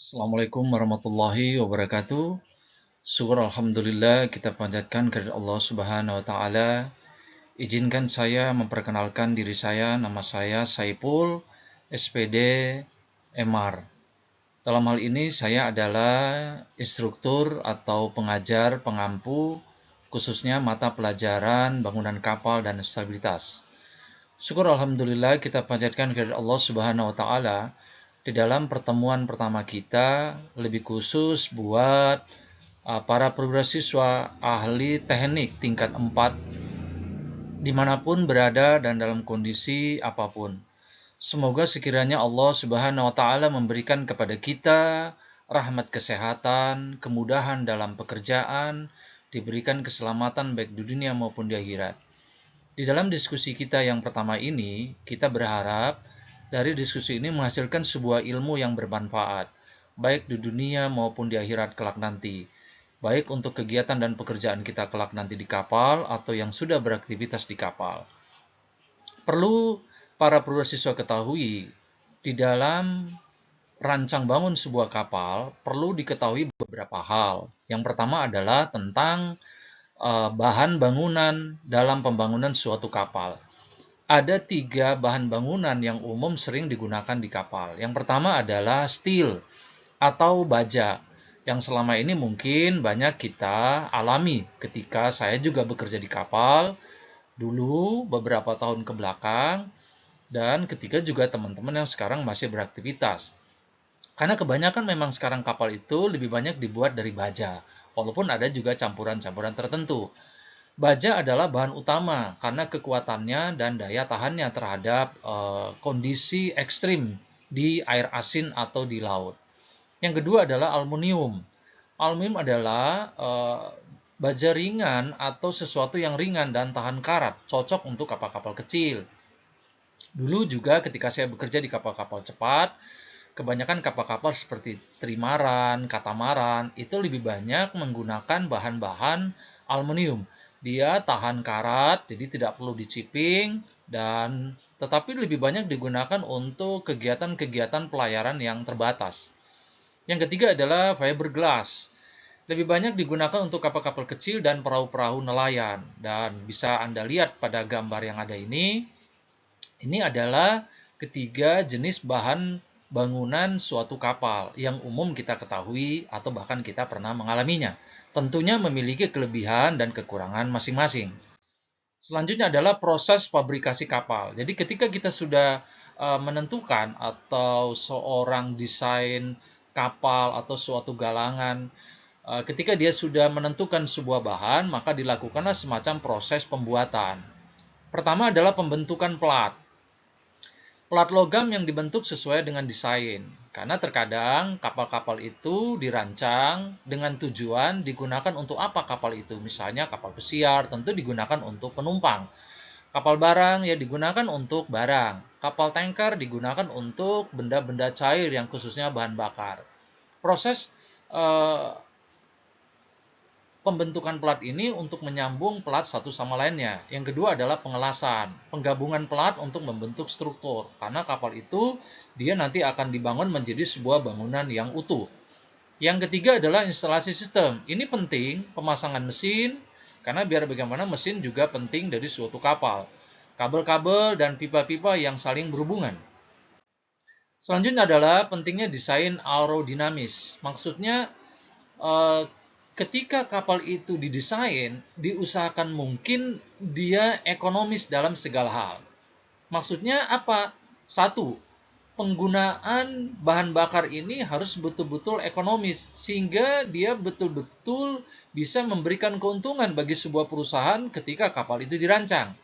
Assalamualaikum warahmatullahi wabarakatuh. Syukur Alhamdulillah kita panjatkan kepada Allah Subhanahu wa Ta'ala. Izinkan saya memperkenalkan diri saya. Nama saya Saipul, SPD, MR. Dalam hal ini saya adalah instruktur atau pengajar pengampu, khususnya mata pelajaran bangunan kapal dan stabilitas. Syukur Alhamdulillah kita panjatkan kepada Allah Subhanahu wa Ta'ala. Di dalam pertemuan pertama kita, lebih khusus buat para perwira siswa ahli teknik tingkat 4 dimanapun berada dan dalam kondisi apapun. Semoga sekiranya Allah Subhanahu wa Ta'ala memberikan kepada kita rahmat kesehatan, kemudahan dalam pekerjaan, diberikan keselamatan baik di dunia maupun di akhirat. Di dalam diskusi kita yang pertama ini, kita berharap dari diskusi ini menghasilkan sebuah ilmu yang bermanfaat, baik di dunia maupun di akhirat kelak nanti, baik untuk kegiatan dan pekerjaan kita kelak nanti di kapal atau yang sudah beraktivitas di kapal. Perlu para perwira siswa ketahui, di dalam rancang bangun sebuah kapal perlu diketahui beberapa hal. Yang pertama adalah tentang bahan bangunan dalam pembangunan suatu kapal. Ada 3 bahan bangunan yang umum sering digunakan di kapal. Yang pertama adalah steel atau baja, yang selama ini mungkin banyak kita alami ketika saya juga bekerja di kapal dulu beberapa tahun ke belakang, dan ketika juga teman-teman yang sekarang masih beraktivitas. Karena kebanyakan memang sekarang kapal itu lebih banyak dibuat dari baja, walaupun ada juga campuran-campuran tertentu. Baja adalah bahan utama karena kekuatannya dan daya tahannya terhadap kondisi ekstrim di air asin atau di laut. Yang kedua adalah aluminium. Aluminium adalah baja ringan atau sesuatu yang ringan dan tahan karat, cocok untuk kapal-kapal kecil. Dulu juga ketika saya bekerja di kapal-kapal cepat, kebanyakan kapal-kapal seperti trimaran, katamaran, itu lebih banyak menggunakan bahan-bahan aluminium. Dia tahan karat, jadi tidak perlu diciping, dan tetapi lebih banyak digunakan untuk kegiatan-kegiatan pelayaran yang terbatas. Yang ketiga adalah fiberglass. Lebih banyak digunakan untuk kapal-kapal kecil dan perahu-perahu nelayan. Dan bisa Anda lihat pada gambar yang ada ini adalah ketiga jenis bahan bangunan suatu kapal yang umum kita ketahui atau bahkan kita pernah mengalaminya. Tentunya memiliki kelebihan dan kekurangan masing-masing. Selanjutnya adalah proses fabrikasi kapal. Jadi ketika kita sudah menentukan atau seorang desain kapal atau suatu galangan, ketika dia sudah menentukan sebuah bahan, maka dilakukanlah semacam proses pembuatan. Pertama adalah pembentukan plat. Plat logam yang dibentuk sesuai dengan desain. Karena terkadang kapal-kapal itu dirancang dengan tujuan digunakan untuk apa kapal itu. Misalnya kapal pesiar tentu digunakan untuk penumpang. Kapal barang ya digunakan untuk barang. Kapal tanker digunakan untuk benda-benda cair yang khususnya bahan bakar. Proses pembentukan plat ini untuk menyambung plat satu sama lainnya. Yang kedua adalah pengelasan, penggabungan plat untuk membentuk struktur. Karena kapal itu dia nanti akan dibangun menjadi sebuah bangunan yang utuh. Yang ketiga adalah instalasi sistem. Ini penting, pemasangan mesin, karena biar bagaimana mesin juga penting dari suatu kapal. Kabel-kabel dan pipa-pipa yang saling berhubungan. Selanjutnya adalah pentingnya desain aerodinamis. Maksudnya ketika kapal itu didesain, diusahakan mungkin dia ekonomis dalam segala hal. Maksudnya apa? Satu, penggunaan bahan bakar ini harus betul-betul ekonomis, sehingga dia betul-betul bisa memberikan keuntungan bagi sebuah perusahaan ketika kapal itu dirancang.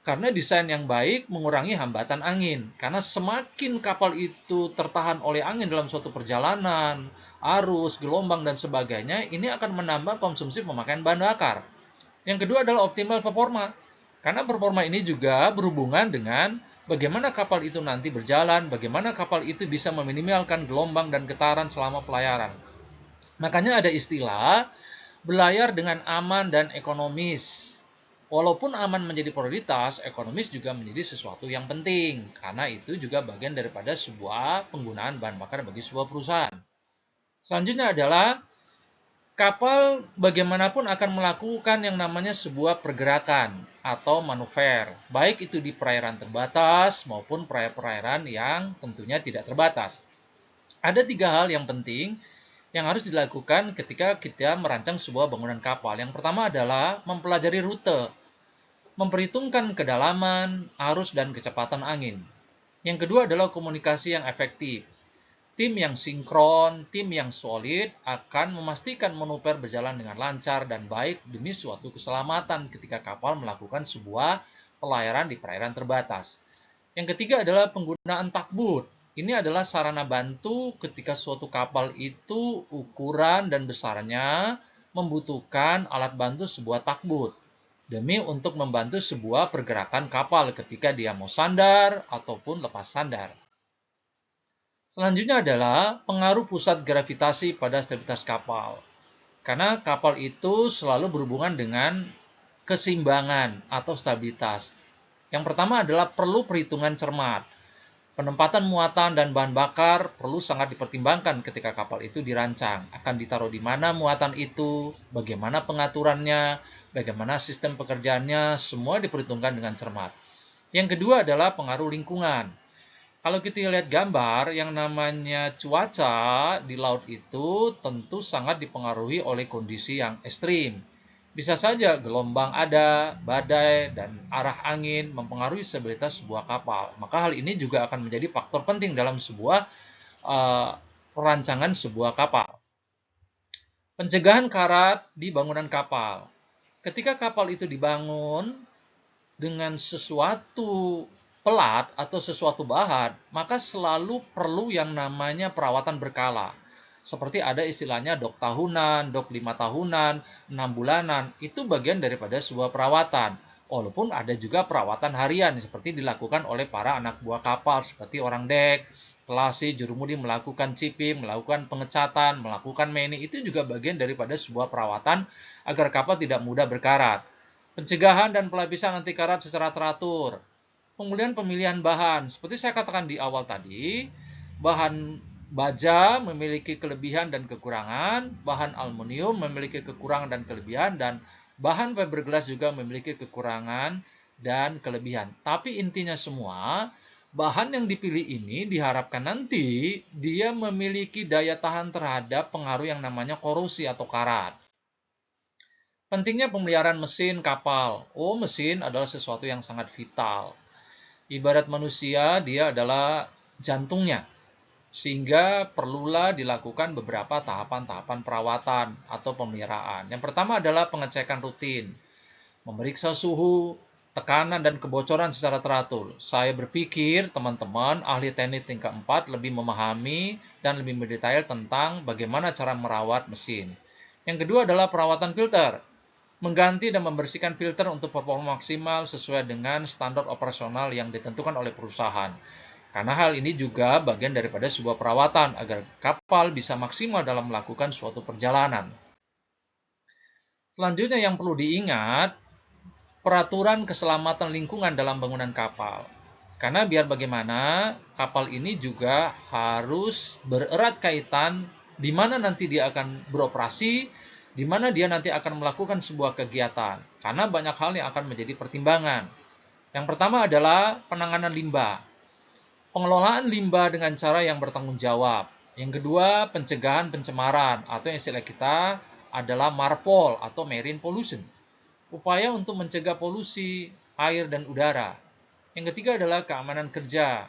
Karena desain yang baik mengurangi hambatan angin. Karena semakin kapal itu tertahan oleh angin dalam suatu perjalanan, arus, gelombang, dan sebagainya, ini akan menambah konsumsi pemakaian bahan bakar. Yang kedua adalah optimal performa. Karena performa ini juga berhubungan dengan bagaimana kapal itu nanti berjalan, bagaimana kapal itu bisa meminimalkan gelombang dan getaran selama pelayaran. Makanya ada istilah berlayar dengan aman dan ekonomis. Walaupun aman menjadi prioritas, ekonomis juga menjadi sesuatu yang penting. Karena itu juga bagian daripada sebuah penggunaan bahan bakar bagi sebuah perusahaan. Selanjutnya adalah kapal bagaimanapun akan melakukan yang namanya sebuah pergerakan atau manuver, baik itu di perairan terbatas maupun perairan yang tentunya tidak terbatas. Ada 3 hal yang penting yang harus dilakukan ketika kita merancang sebuah bangunan kapal. Yang pertama adalah mempelajari rute, memperhitungkan kedalaman, arus, dan kecepatan angin. Yang kedua adalah komunikasi yang efektif. Tim yang sinkron, tim yang solid akan memastikan manuver berjalan dengan lancar dan baik demi suatu keselamatan ketika kapal melakukan sebuah pelayaran di perairan terbatas. Yang ketiga adalah penggunaan takbut. Ini adalah sarana bantu ketika suatu kapal itu ukuran dan besarnya membutuhkan alat bantu sebuah takbut demi untuk membantu sebuah pergerakan kapal ketika dia mau sandar ataupun lepas sandar. Selanjutnya adalah pengaruh pusat gravitasi pada stabilitas kapal. Karena kapal itu selalu berhubungan dengan keseimbangan atau stabilitas. Yang pertama adalah perlu perhitungan cermat. Penempatan muatan dan bahan bakar perlu sangat dipertimbangkan ketika kapal itu dirancang. Akan ditaruh di mana muatan itu, bagaimana pengaturannya, bagaimana sistem pekerjaannya, semua diperhitungkan dengan cermat. Yang kedua adalah pengaruh lingkungan. Kalau kita lihat gambar, yang namanya cuaca di laut itu tentu sangat dipengaruhi oleh kondisi yang ekstrim. Bisa saja gelombang ada, badai, dan arah angin mempengaruhi stabilitas sebuah kapal. Maka hal ini juga akan menjadi faktor penting dalam sebuah perancangan sebuah kapal. Pencegahan karat di bangunan kapal. Ketika kapal itu dibangun dengan sesuatu pelat atau sesuatu bahan, maka selalu perlu yang namanya perawatan berkala. Seperti ada istilahnya dok tahunan, dok 5 tahunan, 6 bulanan, itu bagian daripada sebuah perawatan. Walaupun ada juga perawatan harian seperti dilakukan oleh para anak buah kapal seperti orang dek, telasi, jurumudi melakukan chipping, melakukan pengecatan, melakukan meni, itu juga bagian daripada sebuah perawatan agar kapal tidak mudah berkarat. Pencegahan dan pelapisan anti karat secara teratur. Kemudian pemilihan bahan. Seperti saya katakan di awal tadi, bahan baja memiliki kelebihan dan kekurangan, bahan aluminium memiliki kekurangan dan kelebihan, dan bahan fiberglass juga memiliki kekurangan dan kelebihan. Tapi intinya semua, bahan yang dipilih ini diharapkan nanti dia memiliki daya tahan terhadap pengaruh yang namanya korosi atau karat. Pentingnya pemeliharaan mesin kapal. Mesin adalah sesuatu yang sangat vital. Ibarat manusia, dia adalah jantungnya. Sehingga perlulah dilakukan beberapa tahapan-tahapan perawatan atau pemeliharaan. Yang pertama adalah pengecekan rutin. Memeriksa suhu, tekanan, dan kebocoran secara teratur. Saya berpikir teman-teman ahli teknik tingkat 4 lebih memahami dan lebih mendetail tentang bagaimana cara merawat mesin. Yang kedua adalah perawatan filter. Mengganti dan membersihkan filter untuk performa maksimal sesuai dengan standar operasional yang ditentukan oleh perusahaan. Karena hal ini juga bagian daripada sebuah perawatan agar kapal bisa maksimal dalam melakukan suatu perjalanan. Selanjutnya yang perlu diingat, peraturan keselamatan lingkungan dalam bangunan kapal. Karena biar bagaimana, kapal ini juga harus bererat kaitan di mana nanti dia akan beroperasi, di mana dia nanti akan melakukan sebuah kegiatan. Karena banyak hal yang akan menjadi pertimbangan. Yang pertama adalah penanganan limbah. Pengelolaan limbah dengan cara yang bertanggung jawab. Yang kedua, pencegahan pencemaran atau yang istilah kita adalah MARPOL atau Marine Pollution. Upaya untuk mencegah polusi air dan udara. Yang ketiga adalah keamanan kerja.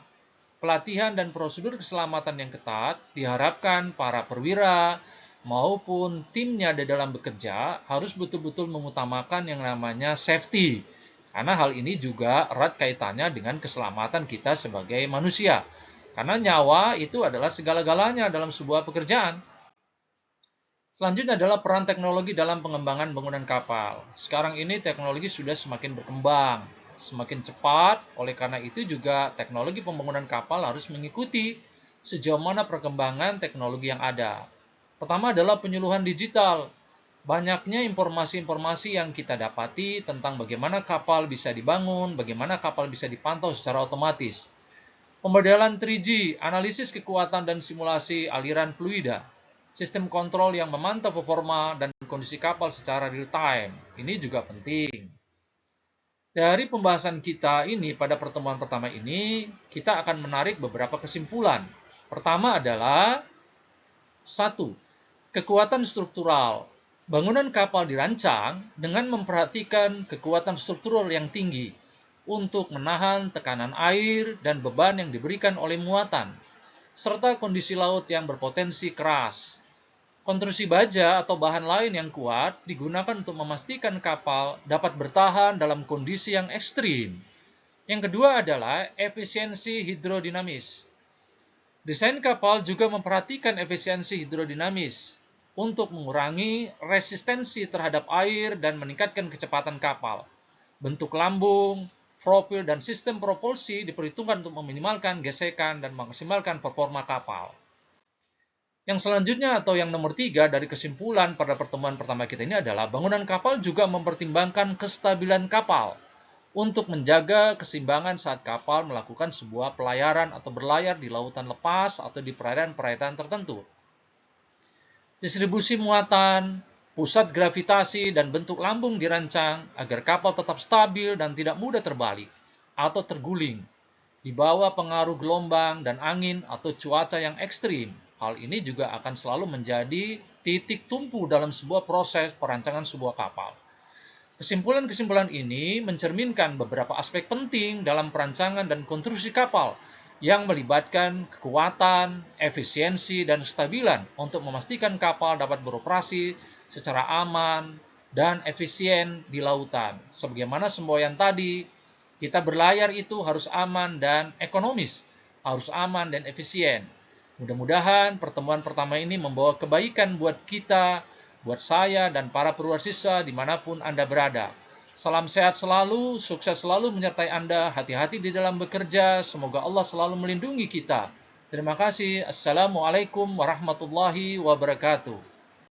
Pelatihan dan prosedur keselamatan yang ketat diharapkan para perwira maupun timnya di dalam bekerja harus betul-betul mengutamakan yang namanya safety. Karena hal ini juga erat kaitannya dengan keselamatan kita sebagai manusia. Karena nyawa itu adalah segala-galanya dalam sebuah pekerjaan. Selanjutnya adalah peran teknologi dalam pengembangan bangunan kapal. Sekarang ini teknologi sudah semakin berkembang, semakin cepat, oleh karena itu juga teknologi pembangunan kapal harus mengikuti sejauh mana perkembangan teknologi yang ada. Pertama adalah penyuluhan digital. Banyaknya informasi-informasi yang kita dapati tentang bagaimana kapal bisa dibangun, bagaimana kapal bisa dipantau secara otomatis. Pemodelan 3G, analisis kekuatan dan simulasi aliran fluida. sistem kontrol yang memantau performa dan kondisi kapal secara real time. Ini juga penting. Dari pembahasan kita ini pada pertemuan pertama ini, kita akan menarik beberapa kesimpulan. Pertama adalah 1. Kekuatan struktural. Bangunan kapal dirancang dengan memperhatikan kekuatan struktural yang tinggi untuk menahan tekanan air dan beban yang diberikan oleh muatan, serta kondisi laut yang berpotensi keras. Konstruksi baja atau bahan lain yang kuat digunakan untuk memastikan kapal dapat bertahan dalam kondisi yang ekstrim. Yang kedua adalah efisiensi hidrodinamis. Desain kapal juga memperhatikan efisiensi hidrodinamis untuk mengurangi resistensi terhadap air dan meningkatkan kecepatan kapal. Bentuk lambung, profil, dan sistem propulsi diperhitungkan untuk meminimalkan gesekan dan memaksimalkan performa kapal. Yang selanjutnya atau yang nomor 3 dari kesimpulan pada pertemuan pertama kita ini adalah bangunan kapal juga mempertimbangkan kestabilan kapal untuk menjaga keseimbangan saat kapal melakukan sebuah pelayaran atau berlayar di lautan lepas atau di perairan-perairan tertentu. Distribusi muatan, pusat gravitasi, dan bentuk lambung dirancang agar kapal tetap stabil dan tidak mudah terbalik atau terguling di bawah pengaruh gelombang dan angin atau cuaca yang ekstrim. Hal ini juga akan selalu menjadi titik tumpu dalam sebuah proses perancangan sebuah kapal. Kesimpulan-kesimpulan ini mencerminkan beberapa aspek penting dalam perancangan dan konstruksi kapal yang melibatkan kekuatan, efisiensi, dan kestabilan untuk memastikan kapal dapat beroperasi secara aman dan efisien di lautan. Sebagaimana semboyan tadi, kita berlayar itu harus aman dan ekonomis, harus aman dan efisien. Mudah-mudahan pertemuan pertama ini membawa kebaikan buat kita, buat saya, dan para perwasiswa dimanapun Anda berada. Salam sehat selalu, sukses selalu menyertai Anda, hati-hati di dalam bekerja, semoga Allah selalu melindungi kita. Terima kasih. Assalamualaikum warahmatullahi wabarakatuh.